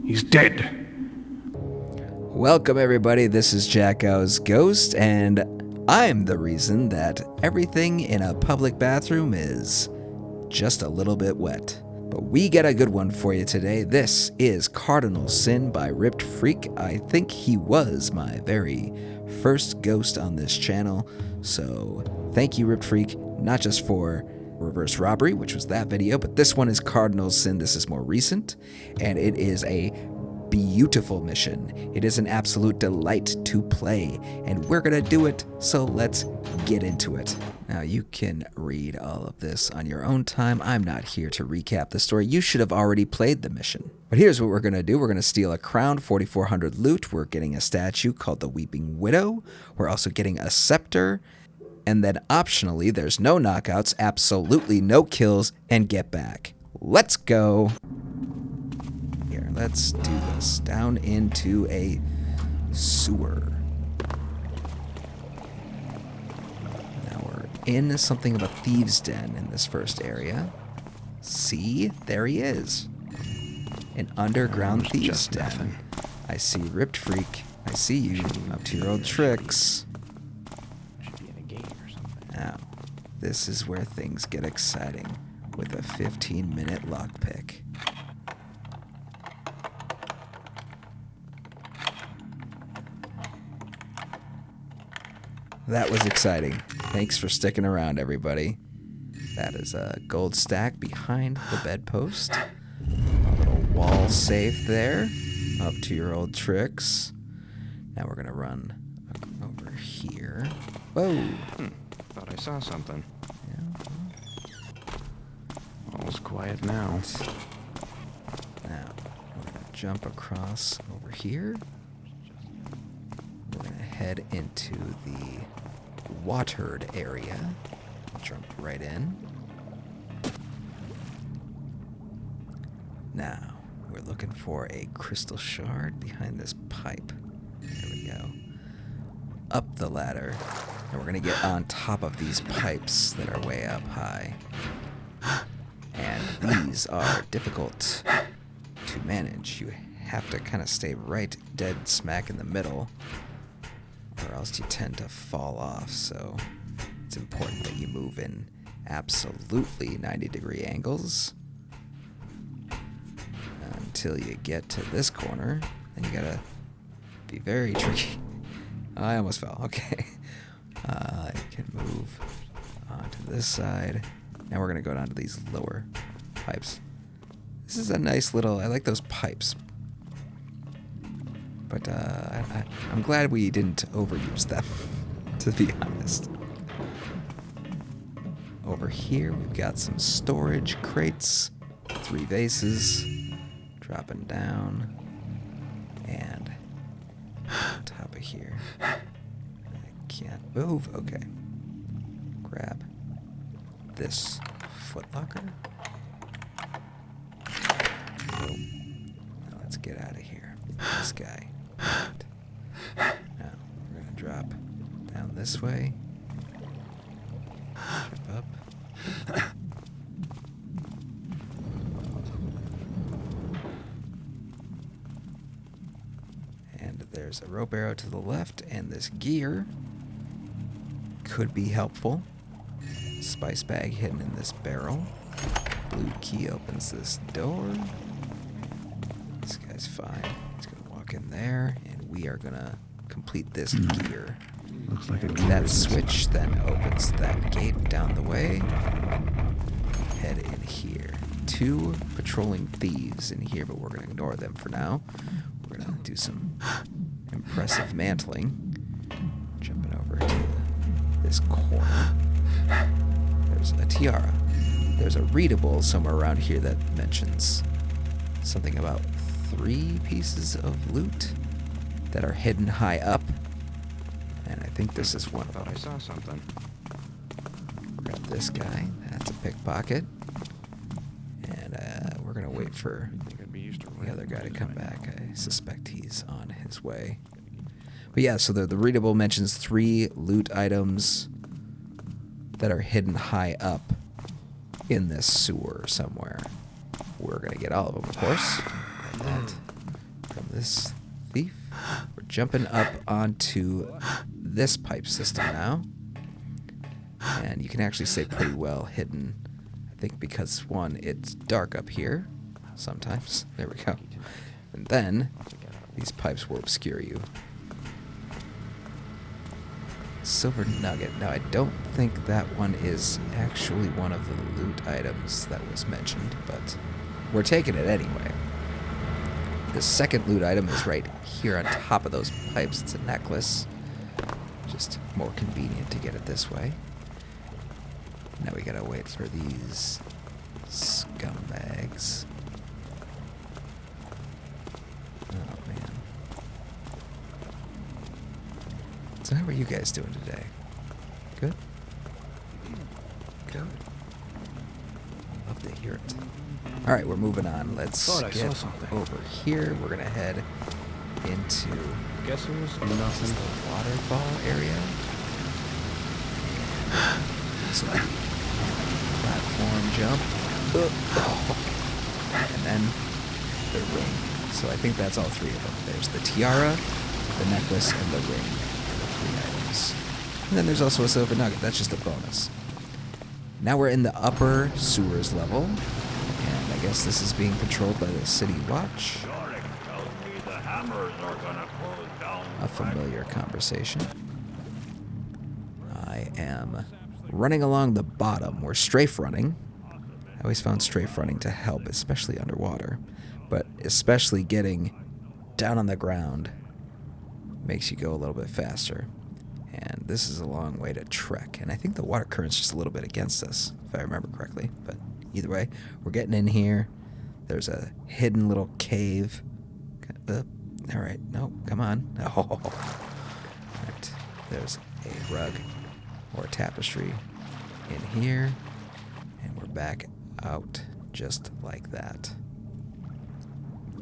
He's dead. Welcome everybody, this is Jacko's Ghost, and I'm the reason that everything in a public bathroom is just a little bit wet. But we got a good one for you today. This is Cardinal Sin by Ripped Freak. I think he was my very first ghost on this channel, so thank you Ripped Freak, not just for Reverse Robbery, which was that video, but this one is Cardinal Sin. This is more recent, and it is a beautiful mission. It is an absolute delight to play, and we're gonna do it, so let's get into it. Now, you can read all of this on your own time. I'm not here to recap the story. You should have already played the mission. But here's what we're gonna do. We're gonna steal a crown, 4,400 loot. We're getting a statue called the Weeping Widow. We're also getting a scepter. And then optionally, there's no knockouts, absolutely no kills, and get back. Let's go. Here, let's do this. Down into a sewer. Now we're in something of a thieves' den in this first area. See, there he is. An underground thieves' den. I see Ripped Freak. I see you. Up to your old tricks. Now, this is where things get exciting with a 15-minute lockpick. That was exciting. Thanks for sticking around, everybody. That is a gold stack behind the bedpost. A little wall safe there. Up to your old tricks. Now we're gonna run over here. Whoa! Thought I saw something. Yeah. All's quiet now. Now, we're gonna jump across over here. We're gonna head into the watered area. Jump right in. Now, we're looking for a crystal shard behind this pipe. There we go. Up the ladder. And we're gonna get on top of these pipes that are way up high. And these are difficult to manage. You have to kind of stay right dead smack in the middle, or else you tend to fall off. So it's important that you move in absolutely 90-degree angles until you get to this corner. Then you gotta be very tricky. I almost fell. Okay. You can move onto this side. Now we're gonna go down to these lower pipes. This is a nice little, I like those pipes. But I'm glad we didn't overuse them, to be honest. Over here we've got some storage crates, 3 vases, dropping down, and on top of here. Can't move. Okay. Grab this footlocker. Boom. Now let's get out of here. This guy. Right. Now we're gonna drop down this way. Jump up. And there's a rope arrow to the left, and this gear could be helpful. Spice bag hidden in this barrel. Blue key opens this door. This guy's fine. He's gonna walk in there, and we are gonna complete this gear. Looks like That switch then opens that gate down the way. Head in here. 2 patrolling thieves in here, but we're gonna ignore them for now. We're gonna do some impressive mantling. Jumping over to this corner. There's a tiara. There's a readable somewhere around here that mentions something about 3 pieces of loot that are hidden high up. And I think this is one of them. Thought I saw something. Grab this guy. That's a pickpocket. And we're going to wait for the other guy to come back. I suspect he's on his way. But yeah, so the readable mentions 3 loot items that are hidden high up in this sewer somewhere. We're going to get all of them, of course. Grab that. this thief. We're jumping up onto this pipe system now. And you can actually stay pretty well hidden. I think because, one, it's dark up here sometimes. There we go. And then these pipes will obscure you. Silver nugget. Now, I don't think that one is actually one of the loot items that was mentioned, but we're taking it anyway. The second loot item is right here on top of those pipes. It's a necklace. Just more convenient to get it this way. Now we gotta wait for these scumbags. Oh, man. So how are you guys doing today? Good? Good. Love to hear it. Alright, we're moving on. Let's get over here. We're gonna head into Guess it was the nothing. waterfall area. So platform jump. And then the ring. So I think that's all three of them. There's the tiara, the necklace, and the ring. The three items. And then there's also a silver nugget. That's just a bonus. Now we're in the upper sewers level. And I guess this is being patrolled by the City Watch. A familiar conversation. I am running along the bottom. We're strafe running. I always found strafe running to help, especially underwater. But especially getting down on the ground makes you go a little bit faster. And this is a long way to trek. And I think the water current's just a little bit against us, if I remember correctly. But either way, we're getting in here. There's a hidden little cave. All right. No, come on. Oh. All right. There's a rug or a tapestry in here. And we're back out just like that.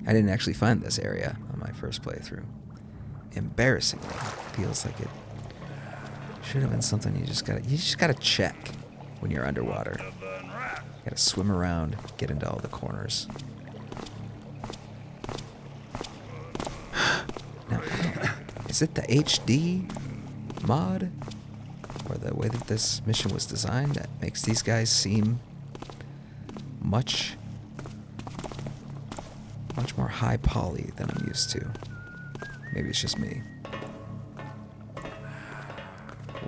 I didn't actually find this area on my first playthrough. Embarrassingly, feels like it should have been something you just gotta check when you're underwater. You gotta swim around, get into all the corners. Now, is it the HD mod or the way that this mission was designed that makes these guys seem much more high poly than I'm used to? Maybe it's just me.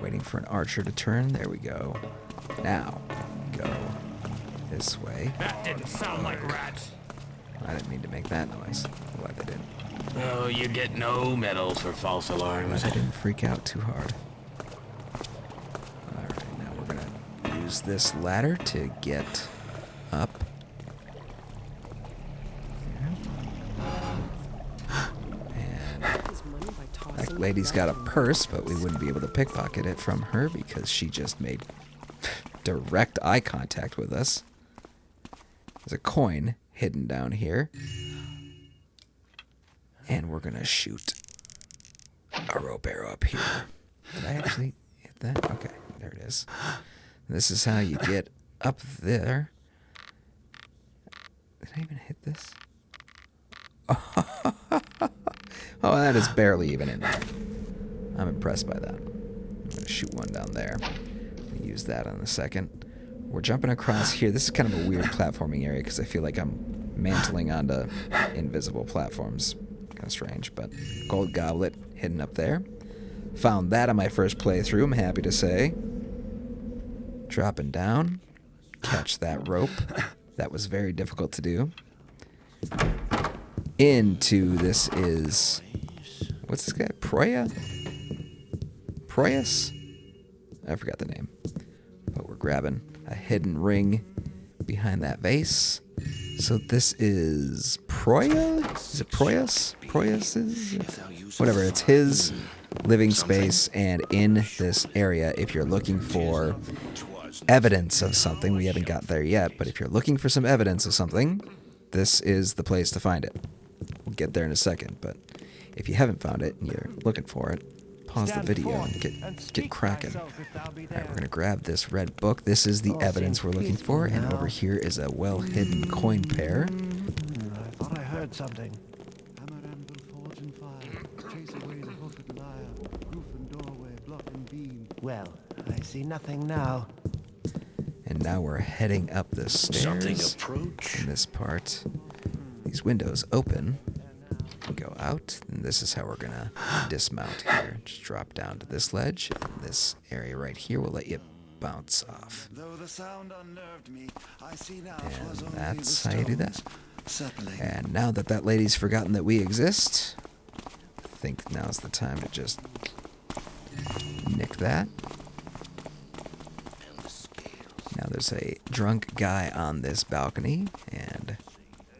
Waiting for an archer to turn. There we go. Now, we go this way. That didn't sound like rats. I didn't mean to make that noise. I'm glad they didn't. No, you get no medals for false alarms. I didn't freak out too hard. Alright, now we're gonna use this ladder to get up. That lady's got a purse, but we wouldn't be able to pickpocket it from her because she just made direct eye contact with us. There's a coin hidden down here. And we're going to shoot a rope arrow up here. Did I actually hit that? Okay, there it is. This is how you get up there. Did I even hit this? Oh, that is barely even in there. I'm impressed by that. I'm going to shoot one down there. I'll use that in a second. We're jumping across here. This is kind of a weird platforming area because I feel like I'm mantling onto invisible platforms. Kind of strange, but gold goblet hidden up there. Found that on my first playthrough, I'm happy to say. Dropping down. Catch that rope. That was very difficult to do. Into this is... What's this guy? Proyas? I forgot the name. But we're grabbing a hidden ring behind that vase. So this is Proya? Is it Proyas? Proyas is... Whatever, it's his living space, and in this area, if you're looking for evidence of something, we haven't got there yet, but if you're looking for some evidence of something, this is the place to find it. We'll get there in a second, but if you haven't found it and you're looking for it, pause the video and get cracking. Alright, we're going to grab this red book. This is the evidence we're looking for, and over here is a well-hidden coin pair. I thought I heard something. and fire, chase away the hoofed liar, roof and doorway, block and beam. Well, I see nothing now. And now we're heading up the Something stairs. approach. In this part, these windows open. Go out, and this is how we're gonna dismount here. Just drop down to this ledge, and this area right here will let you bounce off. Though the sound unnerved me, I see now And 'twas only that's the how you do that. stones settling. And now that that lady's forgotten that we exist, I think now's the time to just nick that. Now there's a drunk guy on this balcony, and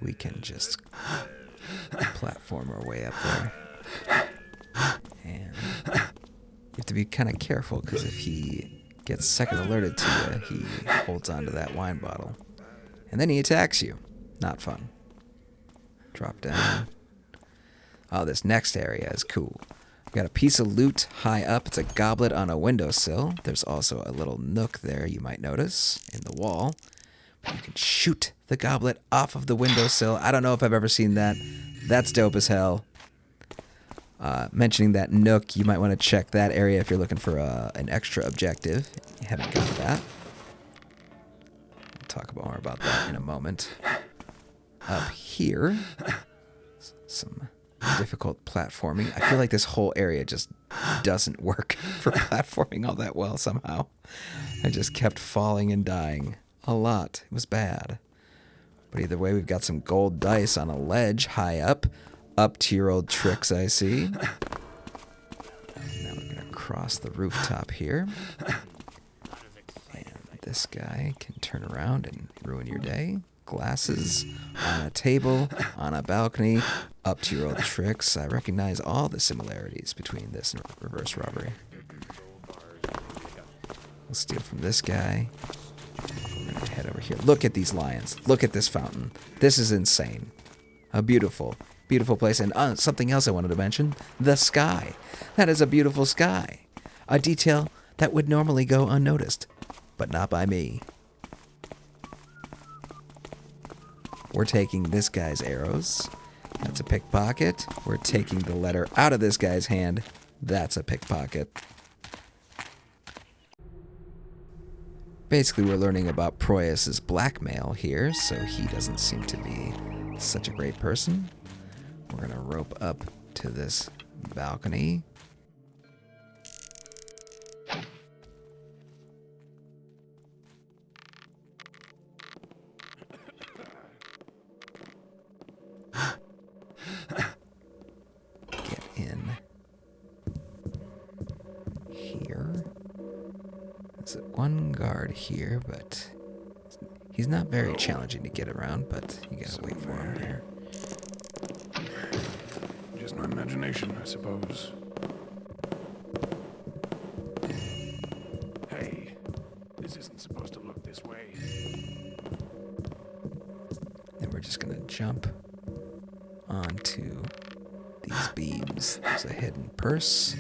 we can just platform our way up there. And you have to be kind of careful, because if he gets second alerted to you, he holds onto that wine bottle. And then he attacks you. Not fun. Drop down. Oh, this next area is cool. We got a piece of loot high up. It's a goblet on a windowsill. There's also a little nook there, you might notice, in the wall. But you can shoot the goblet off of the windowsill. I don't know if I've ever seen that. That's dope as hell. Mentioning that nook, you might want to check that area if you're looking for an extra objective. You haven't got that. We'll talk more about that in a moment. Up here, some difficult platforming. I feel like this whole area just doesn't work for platforming all that well somehow. I just kept falling and dying a lot. It was bad. But either way, we've got some gold dice on a ledge high up. Up to your old tricks, I see. Now we're going to cross the rooftop here. And this guy can turn around and ruin your day. Glasses on a table, on a balcony, up to your old tricks. I recognize all the similarities between this and reverse robbery. We'll steal from this guy. We're going to head over here. Look at these lions. Look at this fountain. This is insane. A beautiful, beautiful place. And something else I wanted to mention. The sky. That is a beautiful sky. A detail that would normally go unnoticed. But not by me. We're taking this guy's arrows. That's a pickpocket. We're taking the letter out of this guy's hand. That's a pickpocket. Basically, we're learning about Proyas' blackmail here, so he doesn't seem to be such a great person. We're going to rope up to this balcony. Get in here. There's one guard here, but he's not very challenging to get around, but you gotta wait for him here. Just my imagination, I suppose. Hey, this isn't supposed to look this way. Then we're just gonna jump onto these beams. There's a hidden purse,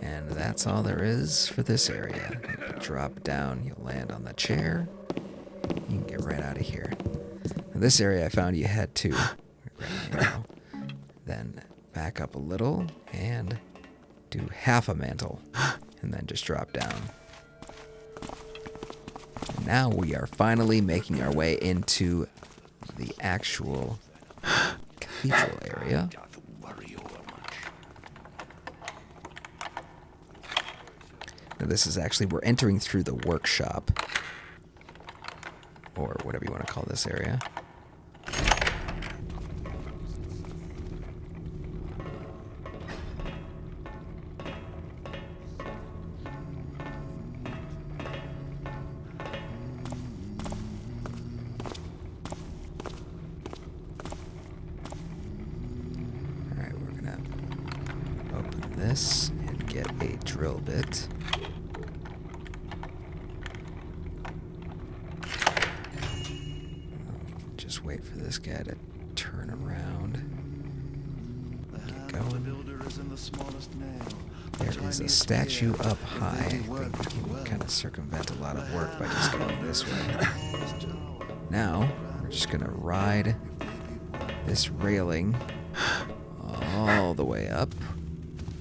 and that's all there is for this area. You drop down, you'll land on the chair. You can get right out of here. Now, this area I found you had to then back up a little and do half a mantle, and then just drop down. And now we are finally making our way into the actual cathedral area. Now this is actually, we're entering through the workshop, or whatever you want to call this area. Alright, we're gonna open this and get a drill bit. Just wait for this guy to turn around. Get going. There is a statue up high. I think we can kind of circumvent a lot of work by just going this way. Now, we're just going to ride this railing all the way up,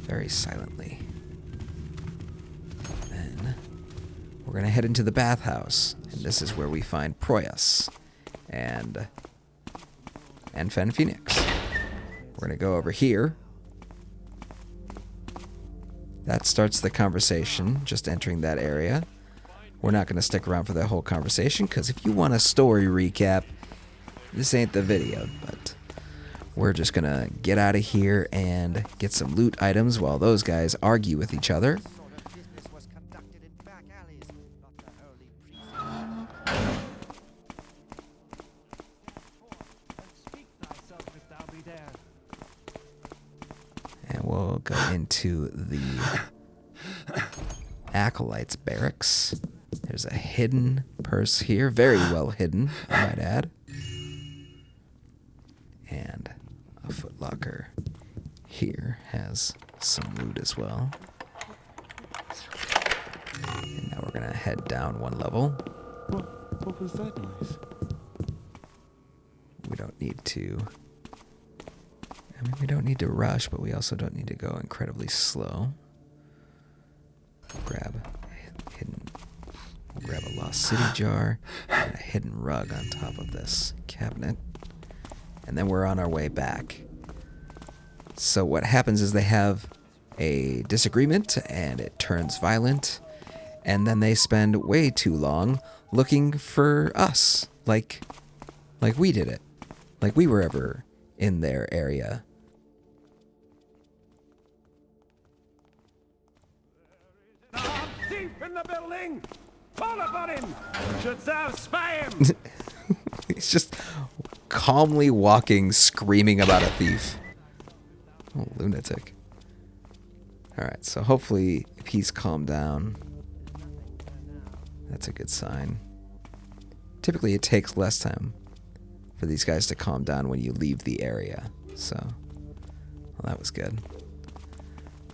very silently. Then we're going to head into the bathhouse, and this is where we find Proyas and Fen Phoenix. We're going to go over here. That starts the conversation, just entering that area. We're not going to stick around for the whole conversation, because if you want a story recap, this ain't the video, but we're just going to get out of here and get some loot items while those guys argue with each other. And we'll go into the Acolyte's barracks. There's a hidden purse here, very well hidden, I might add. And a footlocker here has some loot as well. And now we're going to head down one level. What was that noise? We don't need to... I mean, we don't need to rush, but we also don't need to go incredibly slow. Grab a Lost City jar and a hidden rug on top of this cabinet. And then we're on our way back. So what happens is they have a disagreement and it turns violent. And then they spend way too long looking for us. Like we did it. Like we were ever in their area. Thief in the building! Fall upon him! Shouldst thou spy him? He's just calmly walking, screaming about a thief. Oh, lunatic. Alright, so hopefully if he's calmed down, that's a good sign. Typically it takes less time for these guys to calm down when you leave the area. So, well, that was good.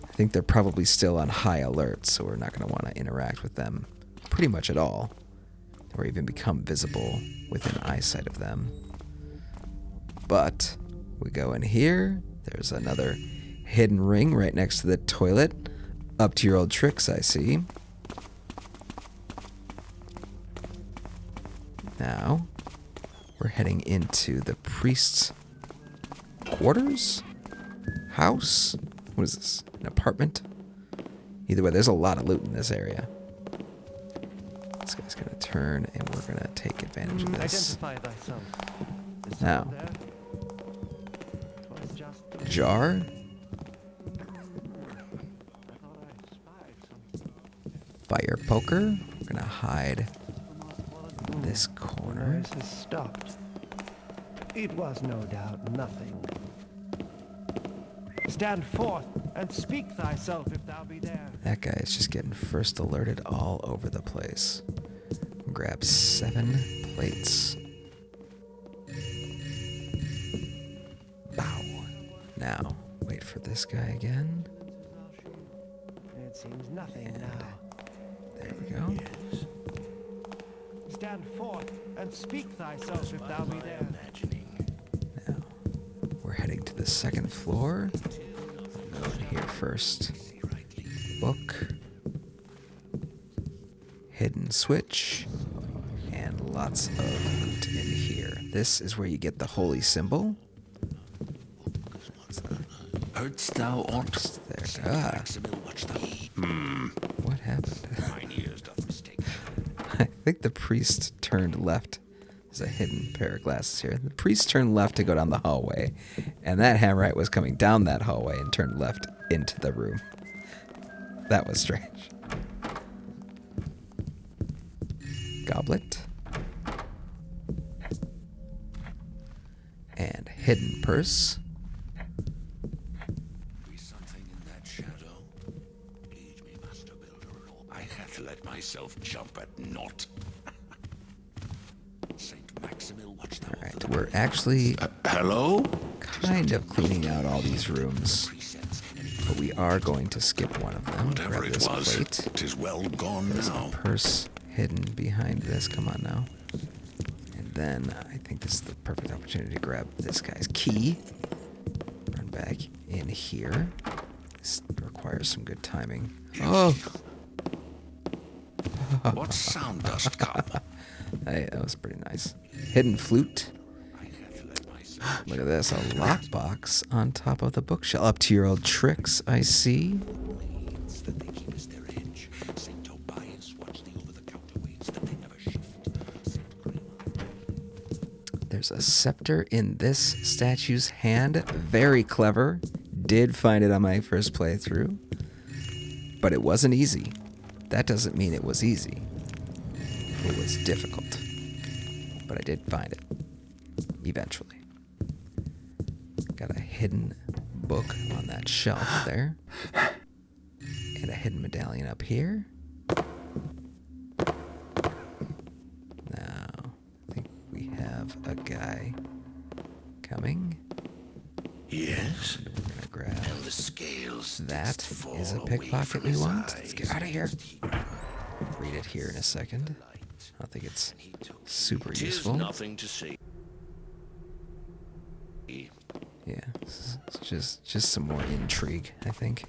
I think they're probably still on high alert, so we're not going to want to interact with them pretty much at all, or even become visible within eyesight of them. But we go in here. There's another hidden ring right next to the toilet. Up to your old tricks, I see. Now, we're heading into the priest's quarters? House? What is this? An apartment? Either way, there's a lot of loot in this area. This guy's gonna turn, and we're gonna take advantage of this. Identify thyself. Is Now, someone there? 'Twas just the- jar. I thought I spied something. Fire poker. We're gonna hide in this The corner. noise has stopped. It was no doubt nothing. Stand forth and speak thyself if thou be there. That guy is just getting first alerted all over the place. Grab 7 plates. Bow. Now, wait for this guy again. It seems nothing now. There we go. Stand forth and speak thyself if thou be there. Now, we're heading to the second floor. I'll go in here first. Book. Hidden switch. And lots of loot in here. This is where you get the holy symbol. Heardst thou aught? There. Ah. What happened? Mine ears doth mistake. I think the priest turned left. There's a hidden pair of glasses here. The priest turned left to go down the hallway, and that Hammerite was coming down that hallway and turned left into the room. That was strange. Goblet. And hidden purse. Be something in that shadow. Lead me, Master Builder, or I hath let myself jump at naught. Saint Maximil, watch thou. Alright, we're actually Hello? kind of cleaning out all these rooms, but we are going to skip one of them. Whatever Grab it this was, plate. 'tis well gone There's now. a purse hidden behind this. Come on now. And then I think this is the perfect opportunity to grab this guy's key. Run back in here. This requires some good timing. Oh! What sound dost come? Hey, that was pretty nice. Hidden flute. I hath let myself Look at this, a lockbox on top of the bookshelf. Up to your old tricks, I see. leads that they keep as their edge. Saint Tobias watch the over-the-counter weights that they never shift. Saint Grima. There's a scepter in this statue's hand. Very clever. Did find it on my first playthrough. But it wasn't easy. That doesn't mean it was easy. It was difficult. But I did find it. Eventually. Got a hidden book on that shelf there. And a hidden medallion up here. Now, I think we have a guy coming. Yes? We're gonna grab The scales that. didst fall Is a away pickpocket from we his want. Let's eyes. get out of here. Read it here in a second. I don't think it's super Tis useful. nothing to see. Yeah, it's just some more intrigue, I think.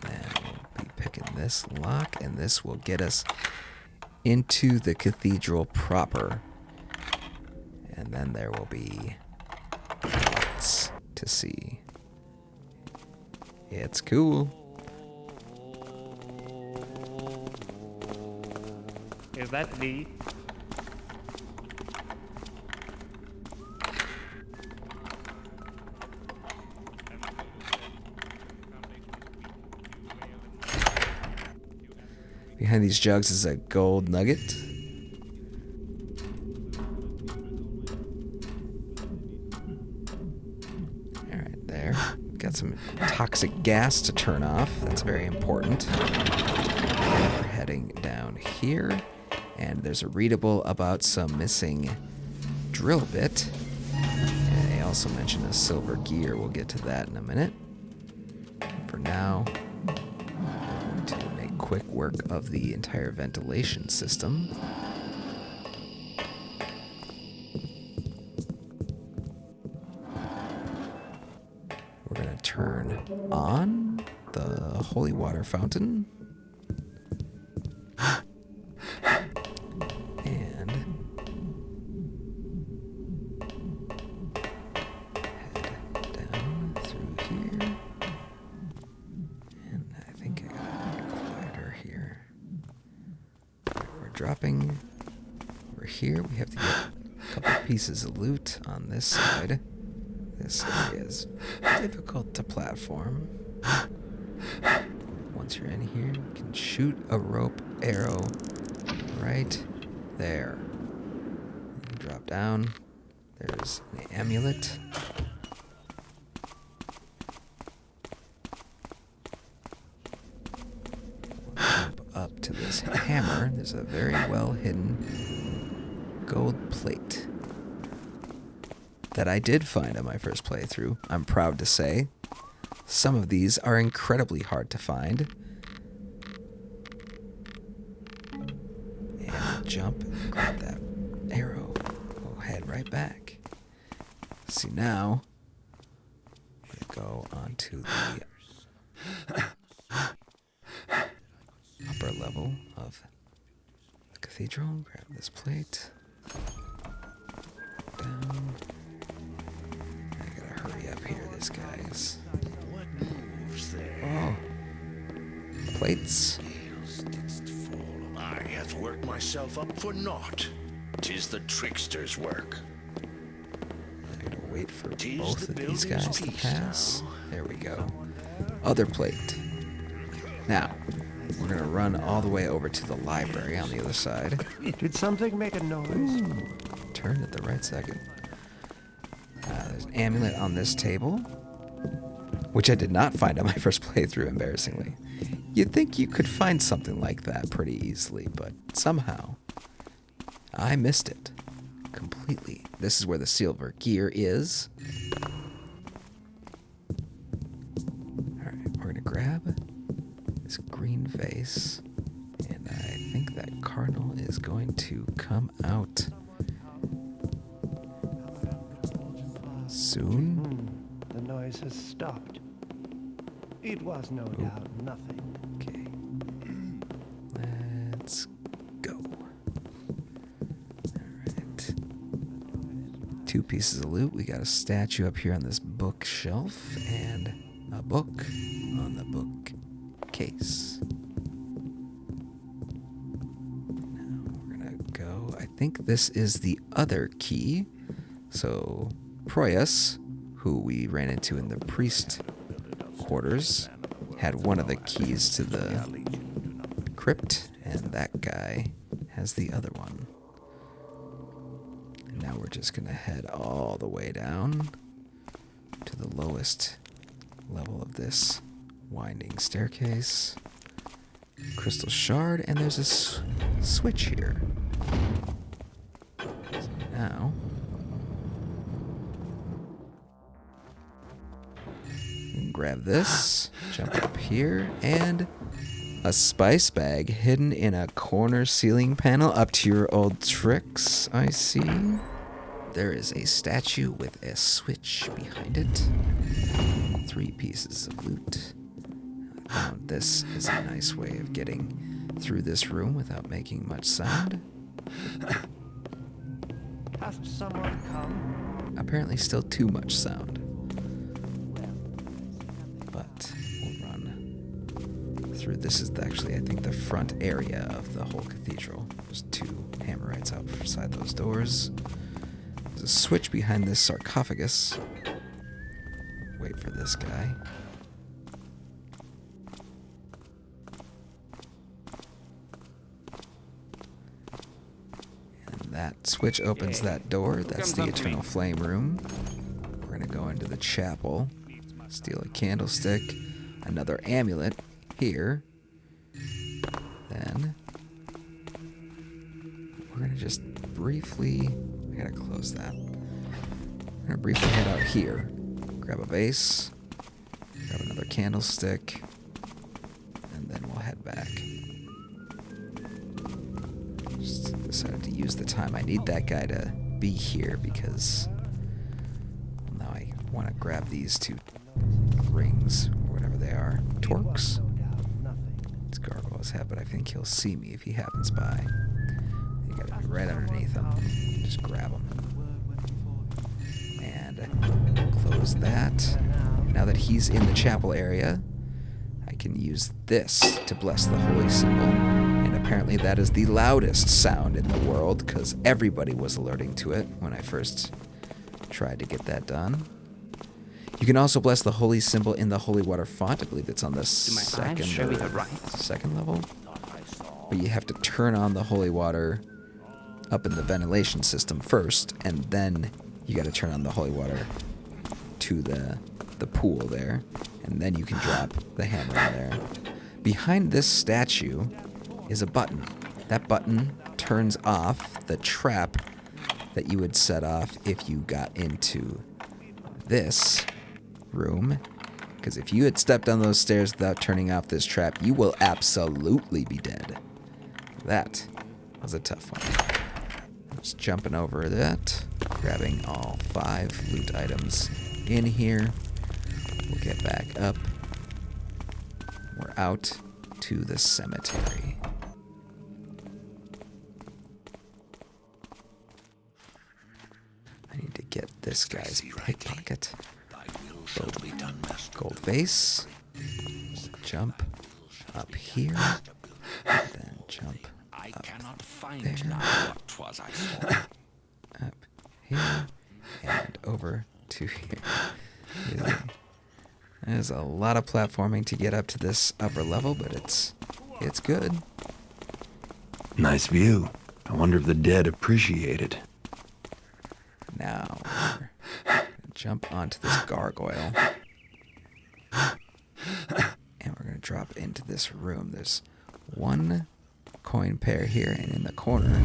And then we'll be picking this lock, and this will get us into the cathedral proper. And then there will be lots to see. It's cool. Is that me? Behind these jugs is a gold nugget. Alright, there. Got some toxic gas to turn off. That's very important. We're heading down here. And there's a readable about some missing drill bit. And they also mention a silver gear. We'll get to that in a minute. For now, we're going to make quick work of the entire ventilation system. We're going to turn on the holy water fountain. And head down through here. And I think I gotta be quieter here. Alright, we're dropping over here. We have to get a couple pieces of loot on this side. This area is difficult to platform. Once you're in here, you can shoot a rope arrow right there. You drop down. There's an amulet. We'll jump up to this hammer. There's a very well hidden gold plate that I did find on my first playthrough, I'm proud to say. Some of these are incredibly hard to find. And we'll jump and grab that arrow. We'll head right back. See, now we're going to go onto the upper level of the cathedral. Grab this plate. Down. I gotta hurry up here. This guy's. What moves there? Oh. Plates. Scales didst fall. I hath worked myself up for naught. 'Tis the trickster's work. I gotta wait for Tis both the of these builder's guys to piece pass. now. There we go. Other plate. Now, we're gonna run all the way over to the library on the other side. Did something make a noise? Turn at the right second. There's an amulet on this table, which I did not find on my first playthrough, embarrassingly. You'd think you could find something like that pretty easily, but somehow I missed it completely. This is where the silver gear is. Alright, we're gonna grab this green vase. And I think that cardinal is going to come out soon. The noise has stopped. It was no doubt nothing. Okay. Let's go. Alright. 2 pieces of loot. We got a statue up here on this bookshelf and a book on the bookcase. Now we're gonna go. I think this is the other key. So Proyas, who we ran into in the priest quarters, had one of the keys to the crypt, and that guy has the other one. And now we're just gonna head all the way down to the lowest level of this winding staircase. Crystal shard, and there's a switch here. So now you can grab this, jump up here, and a spice bag hidden in a corner ceiling panel. Up to your old tricks, I see. There is a statue with a switch behind it. 3 pieces of loot. This is a nice way of getting through this room without making much sound. Has someone come? Apparently still too much sound. But we'll run through. This is actually, I think, the front area of the whole cathedral. There's 2 Hammerites outside those doors. There's a switch behind this sarcophagus. Wait for this guy. And that switch opens that door. That's the Eternal Flame room. We're going to go into the chapel, steal a candlestick, another amulet here. Then we're going to just briefly... I gotta close that. We're gonna briefly head out here. Grab a vase, grab another candlestick, and then we'll head back. Just decided to use the time. I need that guy to be here because now I want to grab these 2 rings, or whatever they are. Torques? It's gargoyles have, but I think he'll see me if he happens by. You gotta be right underneath him. Just grab him. And close that. Now that he's in the chapel area, I can use this to bless the holy symbol. And apparently that is the loudest sound in the world, because everybody was alerting to it when I first tried to get that done. You can also bless the holy symbol in the holy water font. I believe it's on the second level. But you have to turn on the holy water up in the ventilation system first, and then you got to turn on the holy water to the pool there, and then you can drop the hammer in there. Behind this statue is a button. That button turns off the trap that you would set off if you got into this room, because if you had stepped down those stairs without turning off this trap, you will absolutely be dead. That was a tough one. Just jumping over that, grabbing all 5 loot items in here. We'll get back up. We're out to the cemetery. I need to get this guy's pickpocket. Gold vase. Jump up here. Then jump up there. Up here. And over to here. There's a lot of platforming to get up to this upper level, but it's good. Nice view. I wonder if the dead appreciate it. Now, we're gonna jump onto this gargoyle. And we're going to drop into this room. There's 1 coin pair here, and in the corner,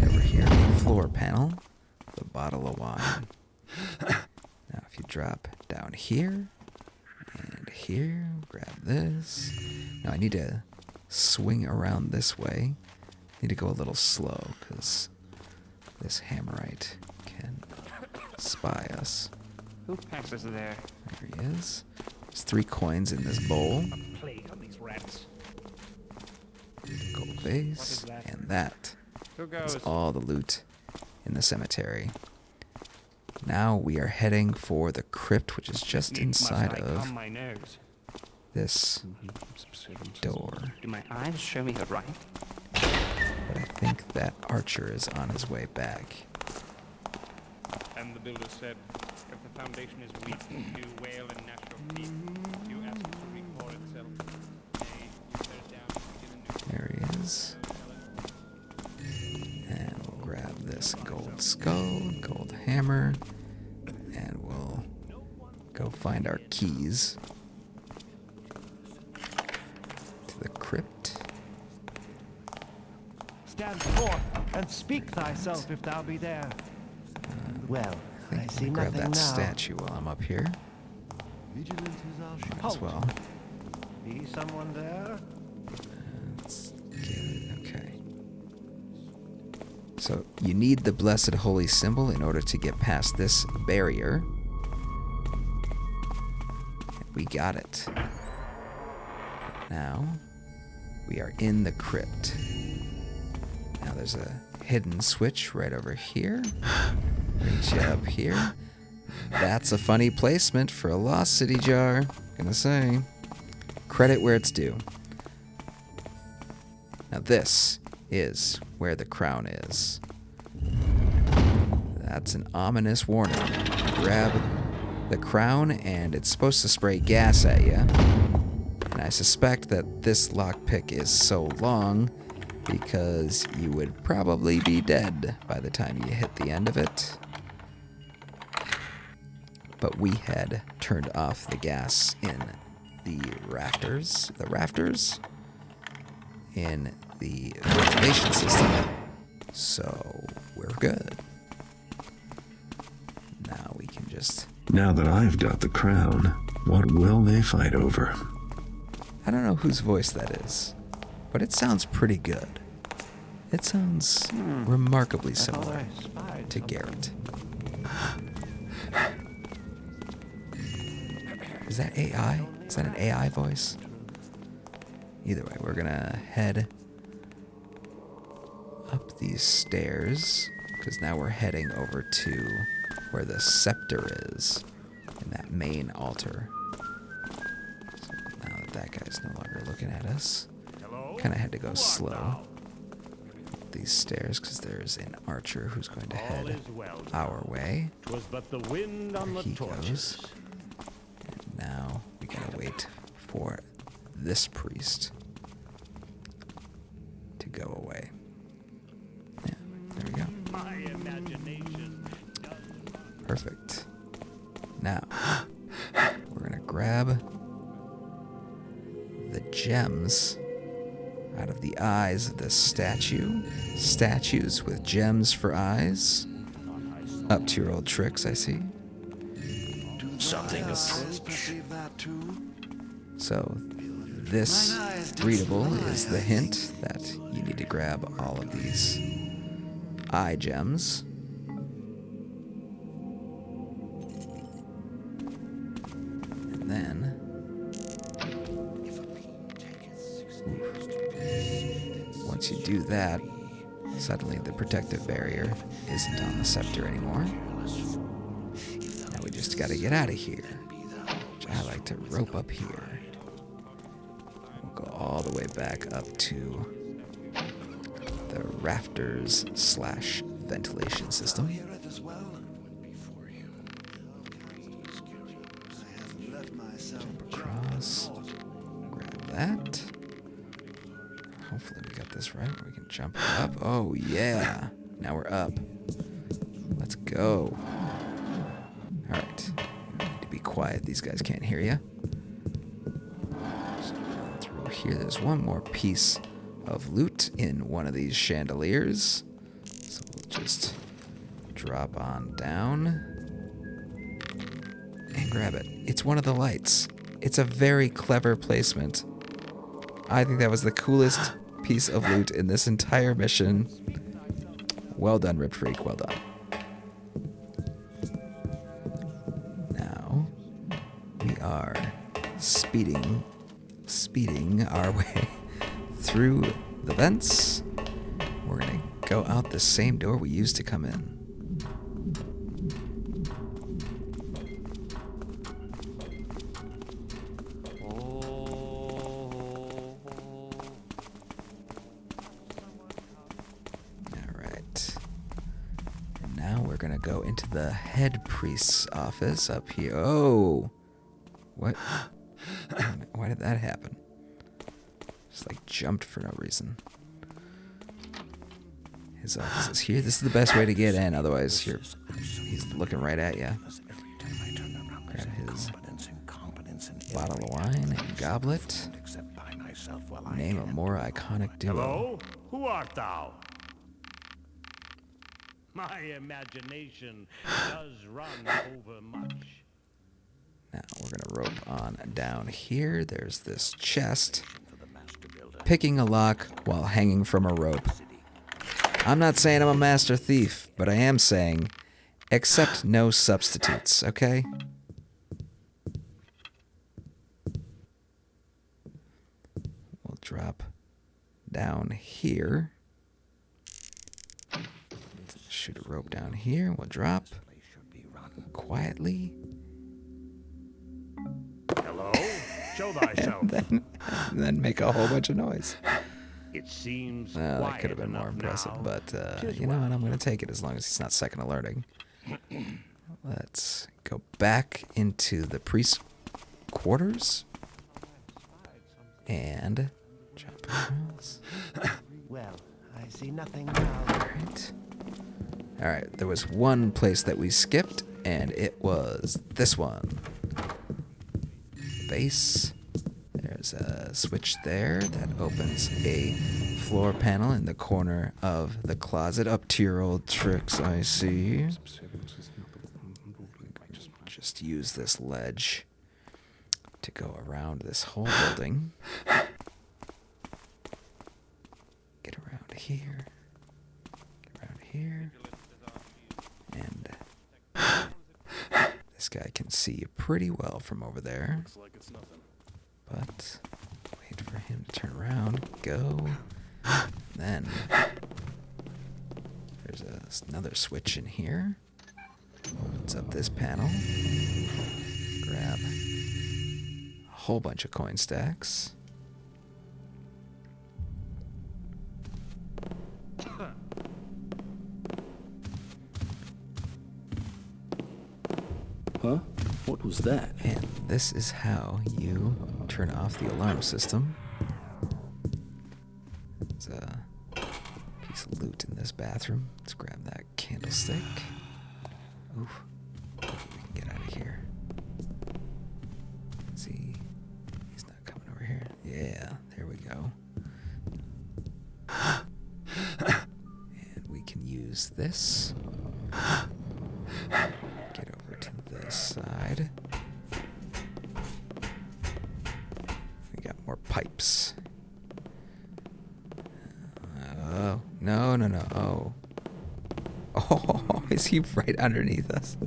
over here, the floor panel, the bottle of wine. Now, if you drop down here, and here, grab this. Now I need to swing around this way. Need to go a little slow because this Hammerite can spy us. Who passes there? There he is. There's 3 coins in this bowl. Plague on these rats. Gold What vase. is that? And that Who is goes? all the loot in the cemetery. Now we are heading for the crypt, which is just inside of my nose? this door. Do my eyes show me the right? But I think that Archer is on his way back. And the builder said, if the foundation is weak, you wail in natural peace. You ask it to record itself. Nay, you tear it down and begin There he is. And we'll grab this gold skull, gold hammer, and we'll go find our keys to the crypt. Stand forth and speak thyself if thou be there. Well, I I think see I'm gonna grab nothing that now. statue while I'm up here. Vigilance is our shield. Might as well. Be someone there? Let's get it. Okay. So you need the blessed holy symbol in order to get past this barrier. We got it. Now we are in the crypt. Now there's a hidden switch right over here. Reach up here. That's a funny placement for a Lost City jar. Gonna say. Credit where it's due. Now this is where the crown is. That's an ominous warning. Grab the crown and it's supposed to spray gas at you. And I suspect that this lockpick is so long because you would probably be dead by the time you hit the end of it. But we had turned off the gas in the rafters in the ventilation system, so we're good. Now we can just... Now that I've got the crown, what will they fight over? I don't know whose voice that is, but it sounds pretty good. It sounds remarkably similar to Garrett. Is that AI? Is that an AI voice? Either way, we're gonna head up these stairs, because now we're heading over to where the scepter is, in that main altar. So now that that guy's no longer looking at us, kind of had to go slow up these stairs, because there's an archer who's going to head our way. 'Twas but the wind on There he goes. And now we gotta wait for this priest to go away. Yeah, there we go. My imagination. Perfect. Now, we're gonna grab the gems out of the eyes of this statue. Statues with gems for eyes. Up to your old tricks, I see. Something Perceive that too? So, this readable is the hint that you need to grab all of these eye gems. And then, once you do that, suddenly the protective barrier isn't on the scepter anymore. Now we just gotta get out of here. Which I like to rope up here. We'll go all the way back up to the rafters / ventilation system. Hear it as well? I have let myself Across. Grab that. Hopefully we got this right. We can jump up. Oh yeah. Now we're up. Let's go. Alright. You need to be quiet. These guys can't hear you. Just run through here. There's one more piece of loot in one of these chandeliers. So we'll just drop on down and grab it. It's one of the lights. It's a very clever placement. I think that was the coolest piece of loot in this entire mission. Well done, Rip Freak. Well done. Now, we are speeding our way through the vents. We're going to go out the same door we used to come in. Gonna go into the head priest's office up here. Oh, what? Why did that happen? Just like jumped for no reason. His office is here. This is the best way to get in. Otherwise, he's looking right at you. Grab his bottle of wine and goblet. Name a more iconic duo. Hello? Who art thou? My imagination does run over much. Now we're gonna rope on down here. There's this chest. Picking a lock while hanging from a rope. I'm not saying I'm a master thief, but I am saying accept no substitutes, okay? We'll drop down here. Shoot a rope down here. We'll drop quietly. Hello? Show thyself. and then make a whole bunch of noise. It seems That could have been more impressive, now. but you know what? I'm going to take it as long as he's not second alerting. Let's go back into the priest's quarters and jump across. Well, I see nothing now. Alright. Alright, there was one place that we skipped, and it was this one. Base. There's a switch there that opens a floor panel in the corner of the closet. Up to your old tricks, I see. Just use this ledge to go around this whole building. Get around here. Get around here. And this guy can see you pretty well from over there. But wait for him to turn around. Go. Then there's another switch in here. Opens up this panel. Grab a whole bunch of coin stacks. Huh? What was that? And this is how you turn off the alarm system. There's a piece of loot in this bathroom. Let's grab that candlestick. Oof. Hopefully we can get out of here. Let's see. He's not coming over here. Yeah, there we go. And we can use this. Get over to this side. We got more pipes. Oh, no. Oh. Oh, is he right underneath us?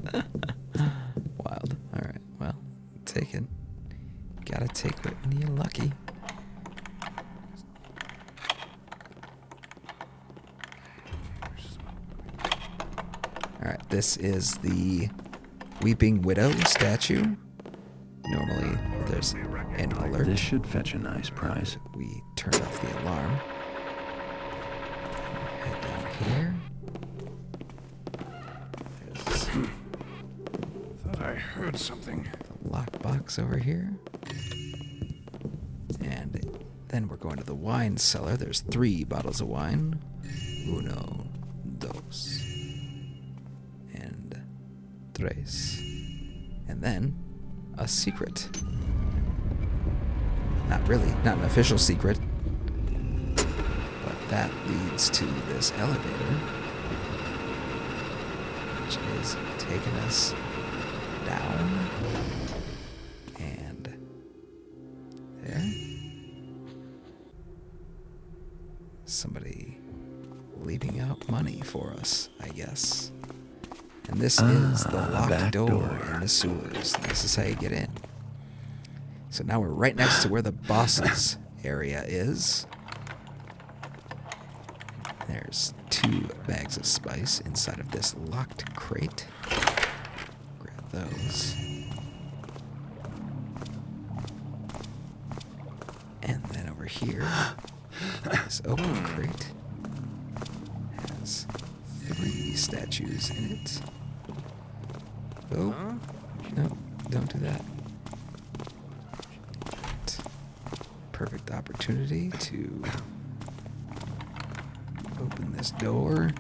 Wild. Alright, well, take it. Gotta take it when you're lucky. Alright, this is the Weeping Widow statue. Normally, there's an alert. This should fetch a nice prize. We turn off the alarm. Head down here. There's Thought I heard something. the lockbox over here. And then we're going to the wine cellar. There's 3 bottles of wine. Uno, dos, and tres. And then a secret. Not really, not an official secret. But that leads to this elevator, which is taking us down and Somebody leaving out money for us, I guess. And this is the locked back door door. in the sewers. This is how you get in. So now we're right next to where the boss's area is. There's 2 bags of spice inside of this locked crate. Grab those. And then over here, this open crate has 3 statues in it. Oh, no, don't do that. Perfect opportunity to open this door.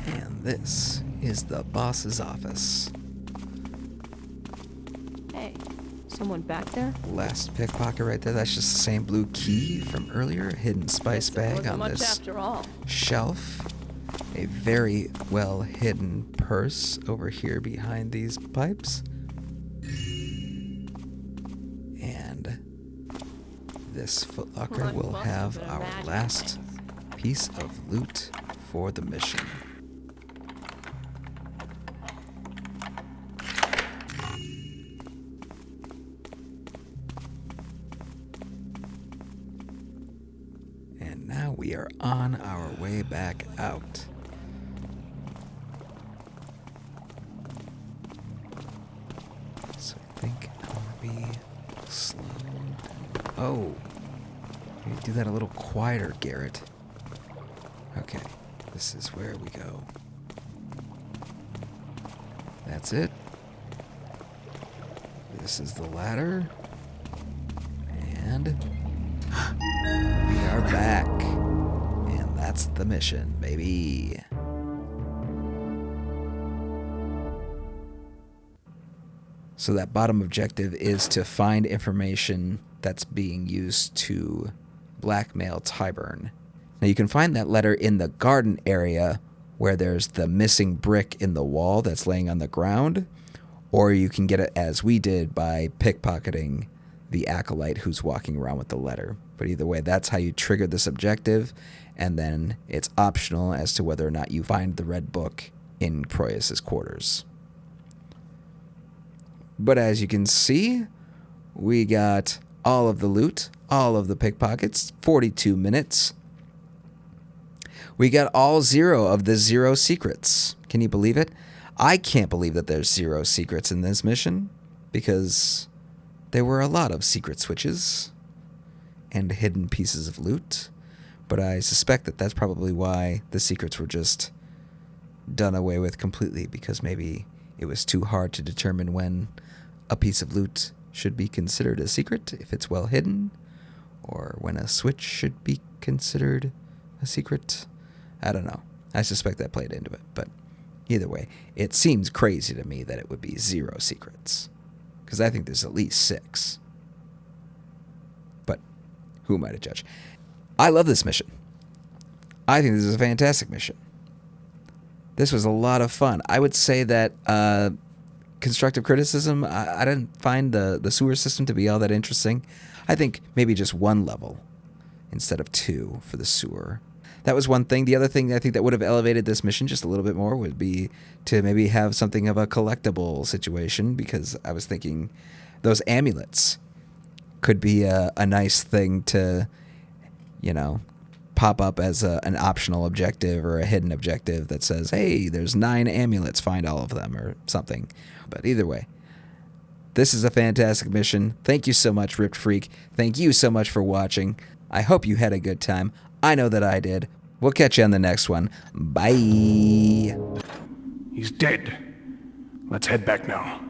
And this is the boss's office. Hey, someone back there? Last pickpocket right there. That's just the same blue key from earlier. A hidden spice Guess it bag wasn't on much this after all. shelf. A very well hidden purse over here behind these pipes. And this footlocker What will must have been our magic last things. piece of loot for the mission. And now we are on our way back out. So I think I want to be slow. Oh, you do that a little quieter, Garrett. Okay, this is where we go. That's it. This is the ladder. And we are back. And that's the mission, baby. So that bottom objective is to find information that's being used to blackmail Tyburn. Now you can find that letter in the garden area where there's the missing brick in the wall that's laying on the ground, or you can get it as we did by pickpocketing the acolyte who's walking around with the letter. But either way, that's how you trigger this objective, and then it's optional as to whether or not you find the red book in Proyas' quarters. But as you can see, we got all of the loot, all of the pickpockets, 42 minutes. We got all 0 of the 0 secrets. Can you believe it? I can't believe that there's 0 secrets in this mission, because there were a lot of secret switches and hidden pieces of loot. But I suspect that that's probably why the secrets were just done away with completely, because maybe it was too hard to determine when a piece of loot should be considered a secret if it's well hidden, or when a switch should be considered a secret. I don't know. I suspect that played into it, but either way, it seems crazy to me that it would be 0 secrets, because I think there's at least 6. But who am I to judge? I love this mission. I think this is a fantastic mission. This was a lot of fun. I would say that constructive criticism, I didn't find the sewer system to be all that interesting. I think maybe just 1 level instead of 2 for the sewer. That was one thing. The other thing I think that would have elevated this mission just a little bit more would be to maybe have something of a collectible situation, because I was thinking those amulets could be a nice thing to, you know, pop up as an optional objective or a hidden objective that says, hey, there's 9 amulets, find all of them, or something. But either way, this is a fantastic mission. Thank you so much, Ripped Freak. Thank you so much for watching. I hope you had a good time. I know that I did. We'll catch you on the next one. Bye. He's dead. Let's head back now.